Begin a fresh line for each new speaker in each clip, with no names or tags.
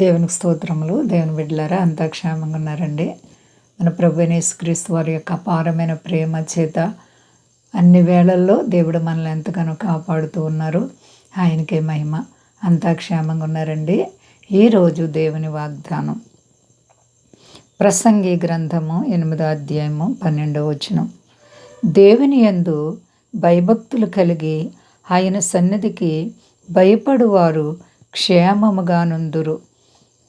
దేవునికి స్తోత్రములు. దేవుని బిడ్డలారా అంతా క్షేమంగా ఉన్నారండి. మన ప్రభువైన యేసుక్రీస్తు వారి యొక్క అపారమైన ప్రేమ చేత అన్ని వేళల్లో దేవుడు మనల్ని ఎంతగానో కాపాడుతూ ఉన్నారు. ఆయనకే మహిమ. అంతా క్షేమంగా ఉన్నారండి. ఈరోజు దేవుని వాగ్దానం ప్రసంగి గ్రంథము 8వ అధ్యాయము 12వ వచనం. దేవుని యందు భయభక్తులు కలిగి ఆయన సన్నిధికి భయపడువారు క్షేమముగా నుందురు.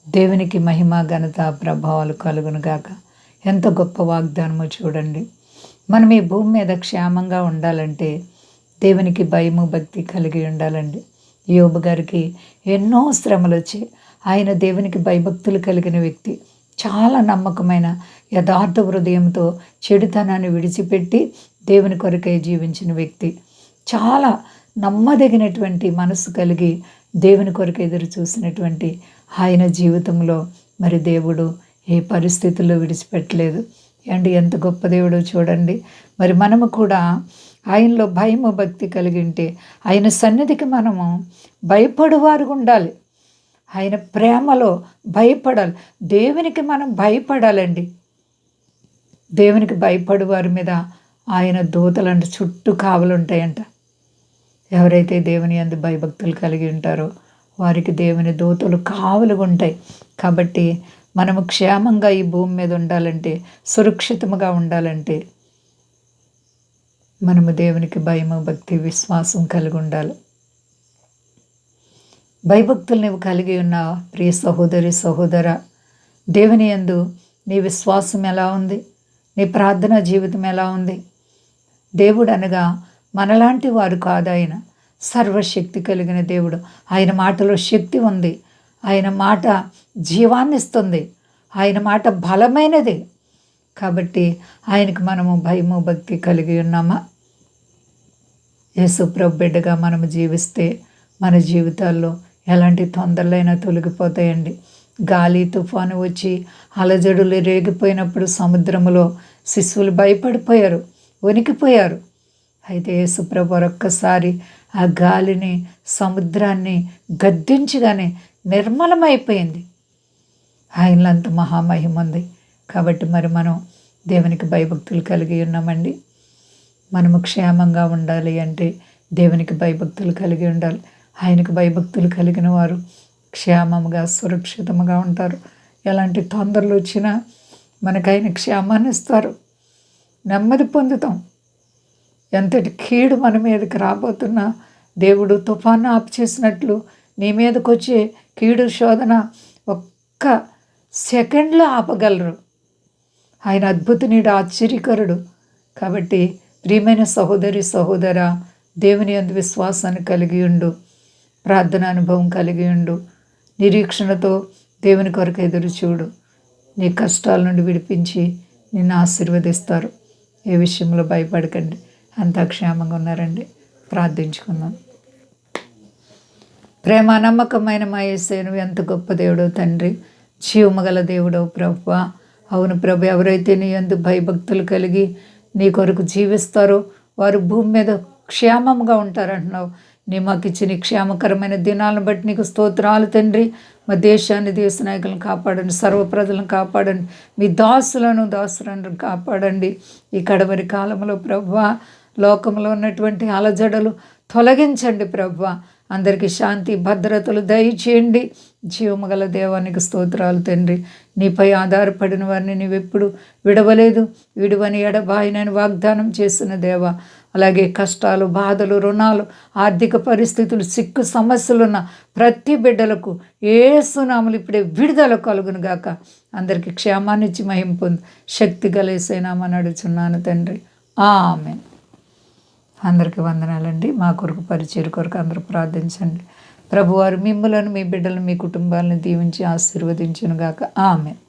దేవునికి మహిమ ఘనత ప్రభావాలు కలుగునుగాక. ఎంత గొప్ప వాగ్దానమో చూడండి. మనం ఈ భూమి మీద క్షేమంగా ఉండాలంటే దేవునికి భయము భక్తి కలిగి ఉండాలండి. యోబు గారికి ఎన్నో శ్రమలు వచ్చి ఆయన దేవునికి భయభక్తులు కలిగిన వ్యక్తి. చాలా నమ్మకమైన యథార్థ హృదయంతో చెడుతనాన్ని విడిచిపెట్టి దేవుని కొరకై జీవించిన వ్యక్తి. చాలా నమ్మదగినటువంటి మనసు కలిగి దేవుని కొరకు ఎదురు చూసినటువంటి ఆయన జీవితంలో మరి దేవుడు ఏ పరిస్థితుల్లో విడిచిపెట్టలేదు. అండ్ ఎంత గొప్ప దేవుడో చూడండి. మరి మనము కూడా ఆయనలో భయము భక్తి కలిగి ఉంటే ఆయన సన్నిధికి మనము భయపడువారుగా ఉండాలి. ఆయన ప్రేమలో భయపడాలి. దేవునికి మనం భయపడాలండి. దేవునికి భయపడు వారి మీద ఆయన దూతలంట చుట్టూ కావలు ఉంటాయంట. ఎవరైతే దేవుని యందు భయభక్తులు కలిగి ఉంటారో వారికి దేవుని దూతలు కావలుగా ఉంటాయి. కాబట్టి మనము క్షేమంగా ఈ భూమి మీద ఉండాలంటే, సురక్షితముగా ఉండాలంటే మనము దేవునికి భయము భక్తి విశ్వాసం కలిగి ఉండాలి. భయభక్తులు నీవు కలిగి ఉన్న ప్రియ సహోదరి సహోదర, దేవుని యందు నీ విశ్వాసం ఎలా ఉంది? నీ ప్రార్థనా జీవితం ఎలా ఉంది? దేవుడు అనగా మనలాంటి వారు కాదు. ఆయన సర్వశక్తి కలిగిన దేవుడు. ఆయన మాటలో శక్తి ఉంది. ఆయన మాట జీవాన్ని ఇస్తుంది. ఆయన మాట బలమైనది. కాబట్టి ఆయనకు మనము భయము భక్తి కలిగి ఉన్నామా? యేసు ప్రభు బిడ్డగా మనము జీవిస్తే మన జీవితాల్లో ఎలాంటి తొందరలైనా తొలగిపోతాయండి. గాలి తుఫాను వచ్చి అలజడులు రేగిపోయినప్పుడు సముద్రములో శిశువులు భయపడిపోయారు, వణికిపోయారు. అయితే యేసుప్రభు ఒక్కసారి ఆ గాలిని సముద్రాన్ని గద్దించగానే నిర్మలమైపోయింది. ఆయనలో అంత మహామహిమ ఉంది. కాబట్టి మరి మనం దేవునికి భయభక్తులు కలిగి ఉన్నామండి. మనము క్షేమంగా ఉండాలి అంటే దేవునికి భయభక్తులు కలిగి ఉండాలి. ఆయనకు భయభక్తులు కలిగిన వారు క్షేమముగా సురక్షితముగా ఉంటారు. ఎలాంటి తొందరలు వచ్చినా మనకు ఆయన క్షేమాన్ని ఇస్తారు. నెమ్మది పొందుతాం. ఎంతటి కీడు మన మీదకి రాబోతున్నా దేవుడు తుఫాను ఆపు చేసినట్లు నీ మీదకి వచ్చే కీడు శోధన ఒక్క సెకండ్లో ఆపగలరు. ఆయన అద్భుతనీయుడు, ఆశ్చర్యకరుడు. కాబట్టి ప్రియమైన సహోదరి సహోదర, దేవుని యందు విశ్వాసాన్ని కలిగి ఉండు, ప్రార్థన అనుభవం కలిగి ఉండు, నిరీక్షణతో దేవుని కొరకు ఎదురు చూడు. నీ కష్టాల నుండి విడిపించి నిన్ను ఆశీర్వదిస్తారు. ఏ విషయంలో భయపడకండి. అంతా క్షేమంగా ఉన్నారండి. ప్రార్థించుకుందాం. ప్రేమ నమ్మకమైన మా యేసయ్య, నువ్వు ఎంత గొప్ప దేవుడో తండ్రి, జీవమగల దేవుడో ప్రభువా. అవును ప్రభు, ఎవరైతే నీ యందు భయభక్తులు కలిగి నీ కొరకు జీవిస్తారో వారు భూమి మీద క్షేమంగా ఉంటారంటున్నావు. నీ మాకు ఇచ్చిన క్షేమకరమైన దినాలను బట్టి నీకు స్తోత్రాలు తండ్రి. మా దేశాన్ని, దేశ నాయకులను కాపాడండి, సర్వ ప్రజలను కాపాడండి, మీ దాసులను కాపాడండి. ఈ కడవరి కాలంలో ప్రభువా లోకంలో ఉన్నటువంటి అలజడలు తొలగించండి ప్రభువా. అందరికీ శాంతి భద్రతలు దయచేయండి. జీవమగల దేవానికి స్తోత్రాలు తండ్రి. నీపై ఆధారపడిన వారిని నీవెప్పుడు విడవలేదు, విడువని ఎడబాయినని వాగ్దానం చేసిన దేవా. అలాగే కష్టాలు, బాధలు, రుణాలు, ఆర్థిక పరిస్థితులు, సిక్కు సమస్యలున్న ప్రతి బిడ్డలకు యేసు నామములో ఇప్పుడే విడుదల కలుగును గాక. అందరికీ క్షేమాన్ని ఇచ్చి మహిమ పొందు శక్తి గల యేసయ్య నామమున అడుగుచున్నాను తండ్రి. ఆమేన్. అందరికీ వందనాలండి. మా కొరకు పరిచయం కొరకు అందరూ ప్రార్థించండి. ప్రభువారు మిమ్మలను, మీ బిడ్డలను, మీ కుటుంబాలను దీవించి ఆశీర్వదించును గాక. ఆమేన్.